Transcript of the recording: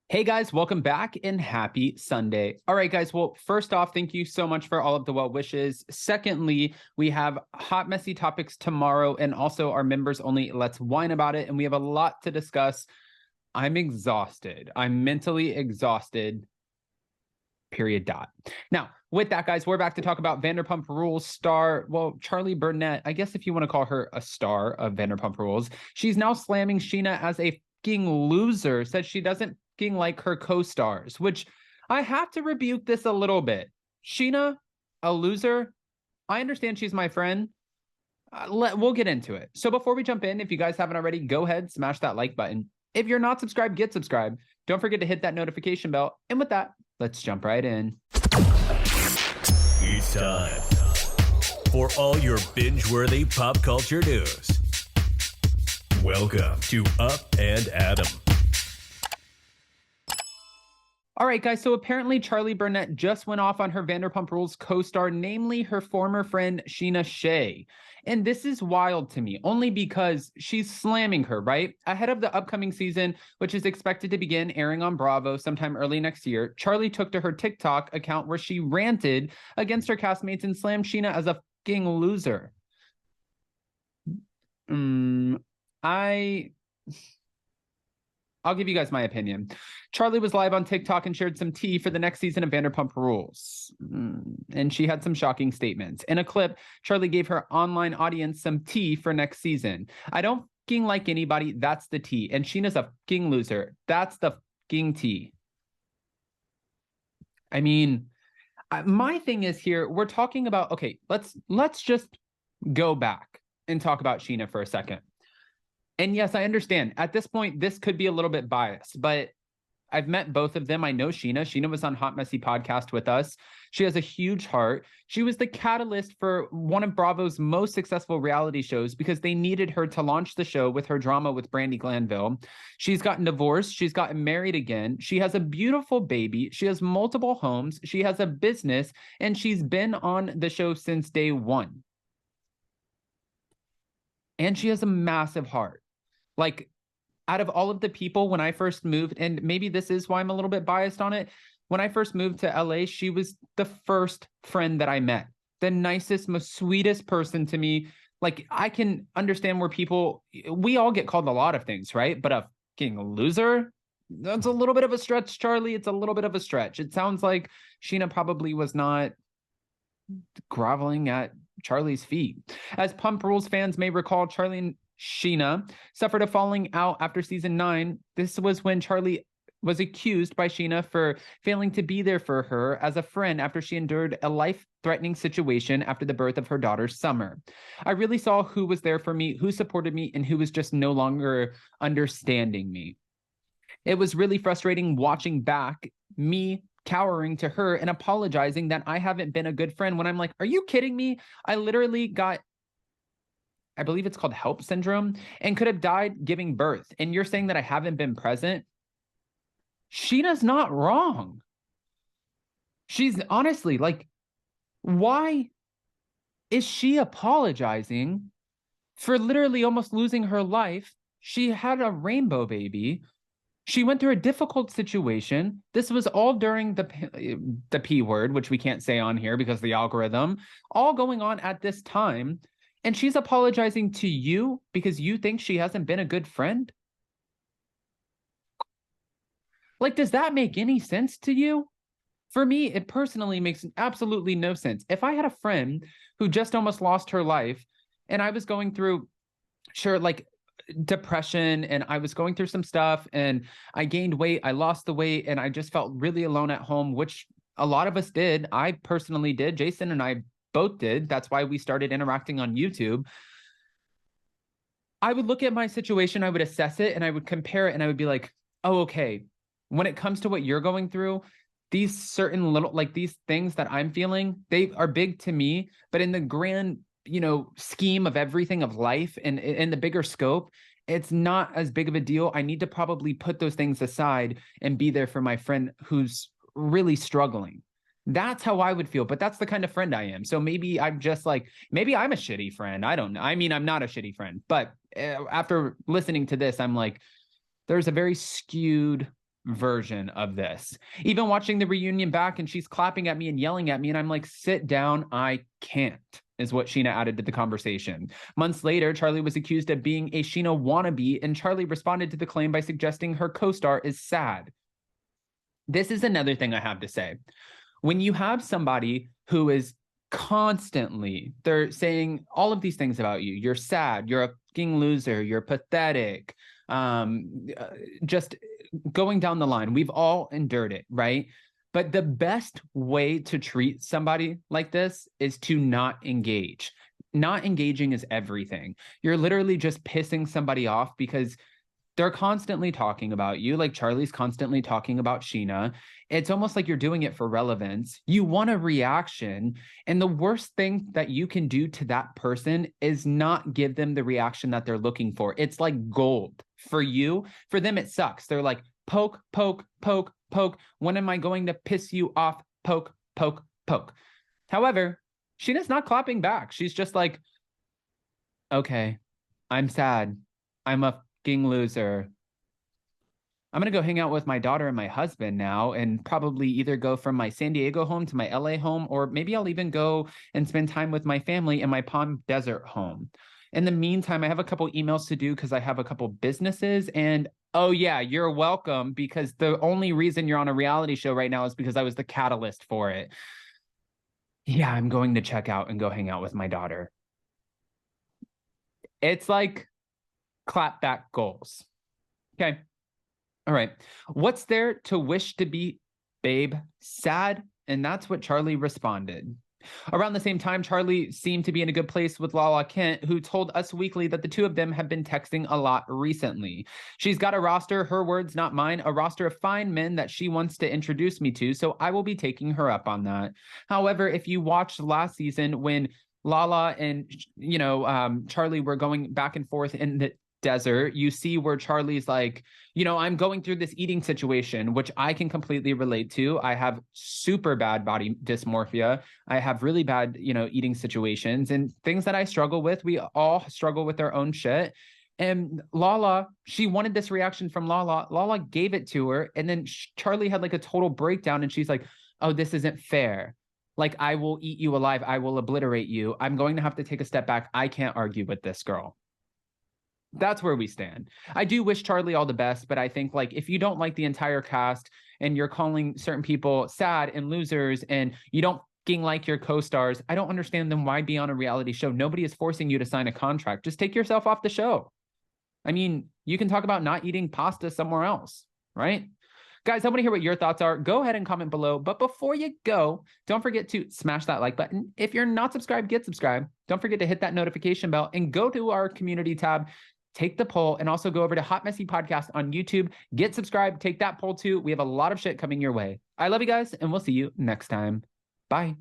Hey guys, welcome back and happy Sunday. All right, guys. Well, first off, thank you so much for all of the well wishes. Secondly, we have hot, messy topics tomorrow and also our members only Let's Whine About It. And we have a lot to discuss. I'm exhausted. I'm mentally exhausted. Period. Dot. Now, with that, guys, we're back to talk about Vanderpump Rules star, well, Charlie Burnett. I guess if you want to call her a star of Vanderpump Rules, she's now slamming Scheana as a fucking loser, says she doesn't like her co-stars, which I have to rebuke this a little bit. Scheana, a loser. I understand she's my friend. We'll get into it. So before we jump in, if you guys haven't already, go ahead, smash that like button. If you're not subscribed, get subscribed. Don't forget to hit that notification bell. And with that, let's jump right in. It's time for all your binge-worthy pop culture news. Welcome to Up and Adam. All right, guys, so apparently Charlie Burnett just went off on her Vanderpump Rules co-star, namely her former friend Scheana Shay. And this is wild to me, only because she's slamming her, right? Ahead of the upcoming season, which is expected to begin airing on Bravo sometime early next year, Charlie took to her TikTok account where she ranted against her castmates and slammed Scheana as a fucking loser. I'll give you guys my opinion. Charlie was live on TikTok and shared some tea for the next season of Vanderpump Rules. And she had some shocking statements. In a clip, Charlie gave her online audience some tea for next season. I don't fucking like anybody. That's the tea. And Scheana's a fucking loser. That's the fucking tea. I mean, my thing is here, we're talking about, okay, let's just go back and talk about Scheana for a second. And yes, I understand. At this point, this could be a little bit biased, but I've met both of them. I know Scheana. Scheana was on Hot Messy podcast with us. She has a huge heart. She was the catalyst for one of Bravo's most successful reality shows because they needed her to launch the show with her drama with Brandi Glanville. She's gotten divorced. She's gotten married again. She has a beautiful baby. She has multiple homes. She has a business, and she's been on the show since day one. And she has a massive heart. Like, out of all of the people, when I first moved, and maybe this is why I'm a little bit biased on it, when I first moved to LA, she was the first friend that I met. The nicest, most sweetest person to me. Like, I can understand where we all get called a lot of things, right? But a fucking loser? That's a little bit of a stretch, Charlie. It's a little bit of a stretch. It sounds like Scheana probably was not groveling at Charlie's feet. As Pump Rules fans may recall, Charlie and Scheana suffered a falling out after season 9. This was when Charlie was accused by Scheana for failing to be there for her as a friend after she endured a life-threatening situation after the birth of her daughter, Summer. I really saw who was there for me, who supported me, and who was just no longer understanding me. It was really frustrating watching back me cowering to her and apologizing that I haven't been a good friend when I'm like, are you kidding me? I literally got, I believe it's called HELP syndrome, and could have died giving birth. And you're saying that I haven't been present? Scheana's not wrong. She's honestly like, why is she apologizing for literally almost losing her life? She had a rainbow baby. She went through a difficult situation. This was all during the P word, which we can't say on here because of the algorithm, all going on at this time. And she's apologizing to you because you think she hasn't been a good friend? Like, does that make any sense to you? For me, it personally makes absolutely no sense. If I had a friend who just almost lost her life and I was going through, sure, like depression, and I was going through some stuff and I gained weight, I lost the weight, and I just felt really alone at home, which a lot of us did. I personally did. Jason and I both did. That's why we started interacting on YouTube. I would look at my situation, I would assess it, and I would compare it, and I would be like, oh, okay, when it comes to what you're going through, these certain little, like these things that I'm feeling, they are big to me, but in the grand, scheme of everything of life and in the bigger scope, it's not as big of a deal. I need to probably put those things aside and be there for my friend who's really struggling. That's how I would feel, but that's the kind of friend I am. So maybe I'm just like, maybe I'm a shitty friend. I don't know. I mean, I'm not a shitty friend, but after listening to this, I'm like, there's a very skewed version of this. Even watching the reunion back and she's clapping at me and yelling at me, and I'm like, sit down, I can't, is what Scheana added to the conversation. Months later, Charlie was accused of being a Scheana wannabe, and Charlie responded to the claim by suggesting her co-star is sad. This is another thing I have to say. When you have somebody who is constantly, they're saying all of these things about you, you're sad, you're a fucking loser, you're pathetic, just going down the line. We've all endured it, right? But the best way to treat somebody like this is to not engage. Not engaging is everything. You're literally just pissing somebody off because they're constantly talking about you, like Charlie's constantly talking about Scheana. It's almost like you're doing it for relevance. You want a reaction. And the worst thing that you can do to that person is not give them the reaction that they're looking for. It's like gold for you. For them, it sucks. They're like, poke, poke, poke, poke. When am I going to piss you off? Poke, poke, poke. However, Scheana's not clapping back. She's just like, okay, I'm sad. I'm a loser. I'm going to go hang out with my daughter and my husband now and probably either go from my San Diego home to my LA home, or maybe I'll even go and spend time with my family in my Palm Desert home. In the meantime, I have a couple emails to do because I have a couple businesses, and oh yeah, you're welcome, because the only reason you're on a reality show right now is because I was the catalyst for it. Yeah, I'm going to check out and go hang out with my daughter. It's like clapback goals. Okay. All right. What's there to wish to be, babe? Sad. And that's what Charlie responded. Around the same time, Charlie seemed to be in a good place with Lala Kent, who told Us Weekly that the two of them have been texting a lot recently. She's got a roster, her words, not mine, a roster of fine men that she wants to introduce me to, so I will be taking her up on that. However, if you watched last season when Lala and, Charlie were going back and forth in the desert, you see where Charlie's like, I'm going through this eating situation, which I can completely relate to. I have super bad body dysmorphia. I have really bad, eating situations and things that I struggle with. We all struggle with our own shit. And Lala, she wanted this reaction from Lala. Lala gave it to her. And then Charlie had like a total breakdown. And she's like, oh, this isn't fair. Like, I will eat you alive. I will obliterate you. I'm going to have to take a step back. I can't argue with this girl. That's where we stand. I do wish Charlie all the best, but I think like if you don't like the entire cast and you're calling certain people sad and losers and you don't like your co-stars, I don't understand them. Why be on a reality show? Nobody is forcing you to sign a contract. Just take yourself off the show. I mean, you can talk about not eating pasta somewhere else, right? Guys, I want to hear what your thoughts are. Go ahead and comment below. But before you go, don't forget to smash that like button. If you're not subscribed, get subscribed. Don't forget to hit that notification bell and go to our community tab. Take the poll and also go over to Hot Messy Podcast on YouTube. Get subscribed. Take that poll too. We have a lot of shit coming your way. I love you guys, and we'll see you next time. Bye.